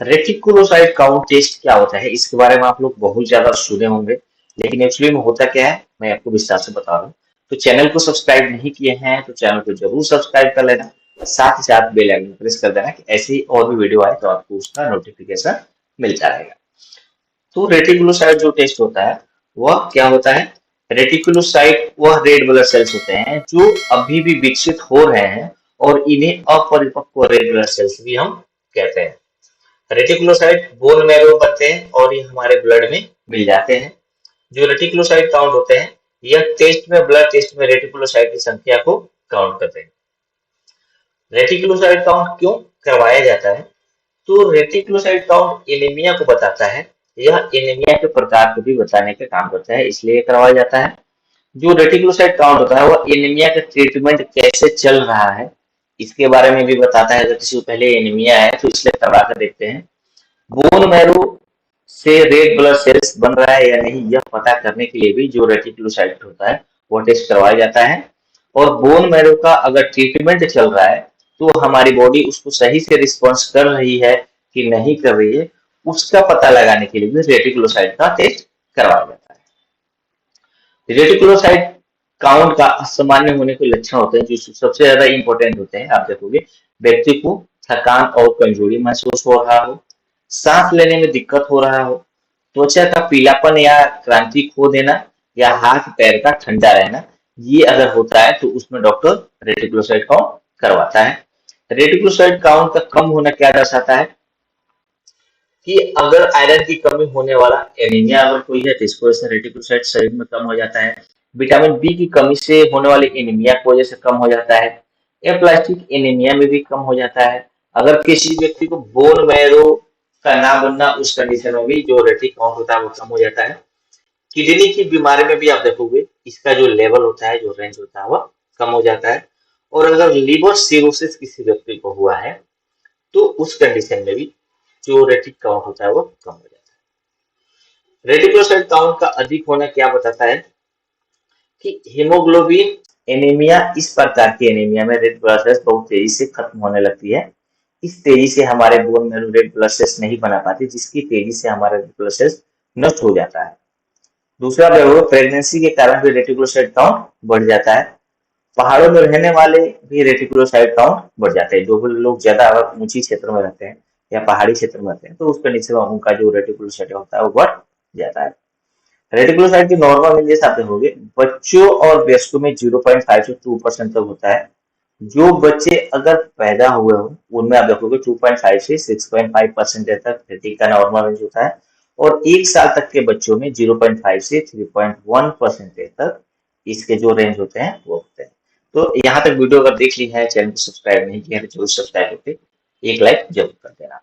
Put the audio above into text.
Reticulocyte count test क्या होता है, इसके बारे में आप लोग बहुत ज्यादा सुने होंगे, लेकिन एक्चुअली में होता क्या है मैं आपको विस्तार से बता रहा हूँ। तो चैनल को सब्सक्राइब नहीं किए हैं तो चैनल को जरूर सब्सक्राइब कर लेना, साथ ही साथ बेल आइकन प्रेस कर देना कि ऐसे ही और भी वीडियो आए तो आपको उसका नोटिफिकेशन मिलता रहेगा। तो रेटिकुलोसाइट जो टेस्ट होता है वह क्या होता है? रेटिकुलोसाइट वह रेड ब्लड सेल्स होते हैं जो अभी भी विकसित हो रहे हैं और इन्हें अपरिपक्व रेड ब्लड सेल्स भी हम कहते हैं। रेटिकुलोसाइट बोन मैरो बनते हैं और ये हमारे ब्लड में मिल जाते हैं। जो रेटिकुलोसाइट काउंट होते हैं यह टेस्ट में ब्लड टेस्ट में रेटिकुलोसाइट की संख्या को काउंट करते हैं। रेटिकुलोसाइट काउंट क्यों करवाया जाता है? तो रेटिकुलोसाइट काउंट एनीमिया को बताता है, यह एनीमिया के प्रकार को भी बताने का काम करता है, इसलिए करवाया जाता है। जो रेटिकुलोसाइट काउंट होता है वह एनीमिया का ट्रीटमेंट कैसे चल रहा है इसके बारे में भी बताता है। अगर किसी को पहले एनीमिया है तो इसलिए करवा कर देखते हैं। बोन मैरो से रेड ब्लड सेल्स बन रहा है या नहीं यह पता करने के लिए भी जो रेटिकुलोसाइट होता है वो टेस्ट करवाया जाता है। और बोन मैरो का अगर ट्रीटमेंट चल रहा है तो हमारी बॉडी उसको सही से रिस्पॉन्स कर रही है कि नहीं कर रही है, उसका पता लगाने के लिए भी रेटिकुलोसाइट का टेस्ट करवाया जाता है। रेटिकुलोसाइट काउंट का असामान्य होने के लक्षण होते हैं जो सबसे ज्यादा इंपॉर्टेंट होते हैं। आप देखोगे व्यक्ति को थकान और कमजोरी महसूस हो रहा हो, सांस लेने में दिक्कत हो रहा हो, त्वचा का पीलापन या क्रांति खो देना या हाथ पैर का ठंडा रहना, ये अगर होता है तो उसमें डॉक्टर रेटिकुलोसाइट काउंट करवाता है। रेटिकुलोसाइट काउंट का कम होना क्या दर्शाता है कि अगर आयरन की कमी होने वाला एनीमिया अगर कोई है तो इसको वजह से रेटिकुलोसाइट शरीर में कम हो जाता है। विटामिन बी की कमी से होने वाली एनीमिया की वजह से कम हो जाता है। एप्लास्टिक एनीमिया में भी कम हो जाता है। अगर किसी व्यक्ति को बोन मैरो का ना बनना उस कंडीशन में भी जो रेटिक काउंट होता है वो कम हो जाता है। किडनी की बीमारी में भी आप देखोगे इसका जो लेवल होता है जो रेंज होता है वह कम हो जाता है। और अगर लिवर सिरोसिस किसी व्यक्ति को हुआ है तो उस कंडीशन में भी जो रेटिक काउंट होता है वो कम हो जाता है। रेटिकुलोसाइट काउंट का अधिक होना क्या बताता है कि हीमोग्लोबिन एनीमिया, इस प्रकार की एनीमिया में रेड ब्लड सेल्स बहुत तेजी से खत्म होने लगती है। इस तेजी से हमारे बोन में रेड ब्लड सेल्स नहीं बना पाती जिसकी तेजी से हमारा रेड ब्लड सेल्स नष्ट हो जाता है। दूसरा प्रेगनेंसी के कारण भी रेटिकुलोसाइट काउंट बढ़ जाता है। पहाड़ों में रहने वाले भी रेटिकुलोसाइट काउंट बढ़ जाते हैं। जो लोग ज्यादा ऊंची क्षेत्र में रहते हैं या पहाड़ी क्षेत्र में रहते हैं तो उसके नीचे उनका जो रेटिकुलोसाइट होता है वो बढ़ जाता है। रेटिकुलोसाइट की नॉर्मल रेंज जैसे आप देखोगे बच्चों और वयस्कों में 0.5 से 2% तक होता है। जो बच्चे अगर पैदा हुए हो उनमें आप देखोगे 2.5 से 6.5% तक रेटिक का नॉर्मल रेंज होता है। और 1 साल तक के बच्चों में 0.5 से 3.1% तक इसके जो रेंज होते हैं वो होते हैं। तो यहाँ तक वीडियो अगर देख ली है, चैनल को सब्सक्राइब नहीं किया है तो जरूर सब्सक्राइब करके एक लाइक जरूर कर देना।